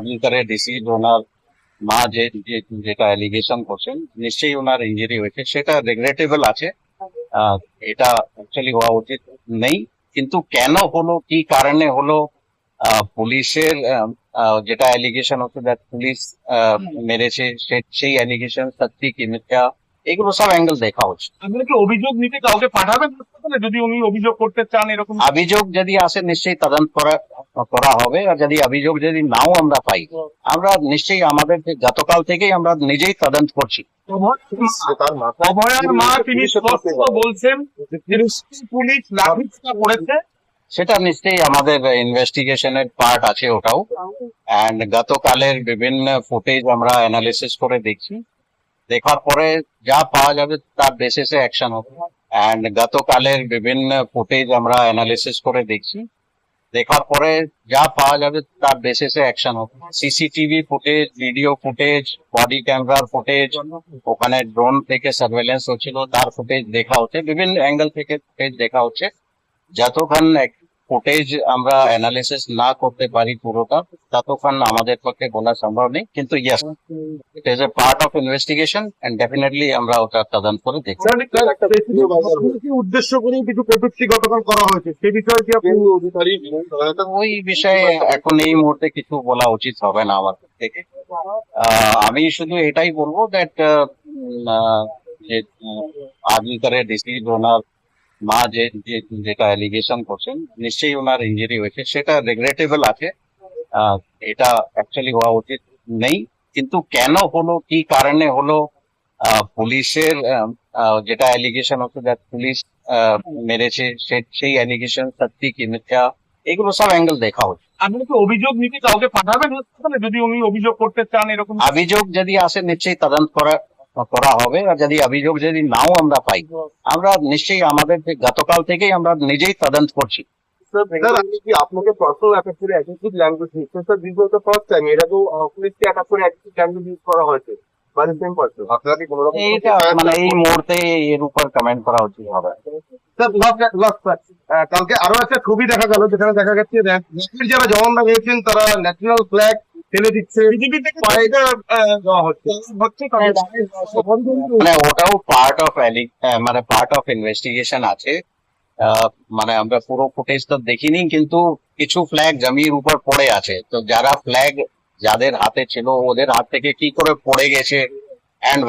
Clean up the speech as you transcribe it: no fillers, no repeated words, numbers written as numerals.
আর্মিকারে ডিসিজ ওনার মা যেটা অ্যালিগেশন করছেন, নিশ্চয়ই ওনার ইঞ্জুরি হয়েছে, সেটা রেগ্রেটেবল আছে। এটা অ্যাকচুয়ালি হওয়া উচিত নেই, কিন্তু কেন হলো, কি কারণে হলো, পুলিশের যেটা অ্যালিগেশন হচ্ছে দ্যাট পুলিশ মেরেছে, সেই অ্যালিগেশন সত্যি কি মিথ্যা, এগুলো সব অ্যাঙ্গেল দেখা হচ্ছে। আপনারা কি অভিযোগ নিতে কাউকে পাঠাবেন হাসপাতালে যদি উনি অভিযোগ করতে চান এরকম? অভিযোগ যদি আসে নিশ্চয়ই তদন্ত করা হবে, আর যদি অভিযোগ যদি নাও আমরা পাই, আমরা নিশ্চয়ই আমাদের গতকাল থেকেই আমরা নিজেই তদন্ত করছি। অভয়ার মা তিনি স্পষ্ট বলছেন যে পুলিশ লাঠিচার্জ করেছে। সেটা নিশ্চয়ই আমাদের ইনভেস্টিগেশনের পার্ট আছে ওটাও, অ্যান্ড গতকালের বিভিন্ন ফুটেজ আমরা অ্যানালিসিস করে দেখছি, দেখার পরে যা পাওয়া যাবে তার বেসিসে অ্যাকশন হবে। অ্যান্ড গতকালের বিভিন্ন ফুটেজ আমরা অ্যানালিসিস করে দেখছি, দেখার পরে যা পাওয়া যাবে তার বেসিসে অ্যাকশন হবে। CCTV footage, video footage, body ক্যামেরার ফুটেজ, ওখানে ড্রোন থেকে সার্ভেলেন্স হচ্ছিল তার ফুটেজ দেখা হচ্ছে, বিভিন্ন অ্যাঙ্গেল থেকে ফুটেজ দেখা হচ্ছে। যতক্ষণ ফুটেজ আমরা অ্যানালিসিস না করতে পারি পুরোটা, ততক্ষণ আমাদের পক্ষে বলা সম্ভব নেই, কিন্তু yes, it is a part of investigation and definitely আমরা ওটা তদন্ত করে দেখছি। উদ্দেশ্য করে কিছু কটূক্তি গতকাল করা হয়েছে, সেই বিষয়ে কি আপনি ওই বিষয়ে এখন এই মুহূর্তে কিছু বলা উচিত হবে না আমার থেকে। আমি শুধু এটাই বলবো দ্যাট যে আর্মিকারে ডিসিজ ওনার মা যেটা অ্যালিগেশন করছেন, নিশ্চয়ই ওনার ইঞ্জুরি হয়েছে, সেটা রেগ্রেটেবল আছে। এটা অ্যাকচুয়ালি হওয়া উচিত নেই, কিন্তু কেন হলো, কি কারণে হলো, পুলিশের যেটা অ্যালিগেশন হচ্ছে দ্যাট পুলিশ মেরেছে, সেই অ্যালিগেশন সত্যি কি মিথ্যা, এগুলো সব অ্যাঙ্গেল দেখা হচ্ছে। আপনারা কি অভিযোগ নিতে কাউকে পাঠাবেন হাসপাতালে যদি উনি অভিযোগ করতে চান এরকম? অভিযোগ যদি আসে নিশ্চয়ই তদন্ত করা হবে, আর যদি অভিযোগ যদি নাও আমরা পাই, আমরা নিশ্চয়ই আমাদের গতকাল থেকেই আমরা নিজেই তদন্ত করছি। স্যার আমি কি আপনাকে পার্সোনাল অ্যাটাক করে অ্যাগ্রেসিভ ল্যাঙ্গুয়েজ দিচ্ছি sir? This was the first time এর আগেও পুলিশকে অ্যাটাক করে অ্যাগ্রেসিভ ল্যাঙ্গুয়েজ ইউজ করা হয়েছে বাই দ্য সেম পারসন। আপনারা কি কোনো রকম এইটা মানে এই মুহূর্তে এর উপর কমেন্ট করা উচিত হবে। কালকে আরো একটা ছবি দেখা গেল যেখানে দেখা যাচ্ছে র্যাপির যারা জওয়ানরা রয়েছেন তারা ন্যাশনাল ফ্ল্যাগ ফেলে দিচ্ছে, বিজেপি থেকে দেওয়া হচ্ছে। মানে ওটাও পার্ট অফ ইনভেস্টিগেশন আছে। মানে আমরা পুরো ফুটেজ তো দেখিনি, কিন্তু কিছু ফ্ল্যাগ জমির উপর পড়ে আছে, তো যারা ফ্ল্যাগ যাদের হাতে ছিল ওদের হাত থেকে কি করে পড়ে গেছে, অ্যান্ড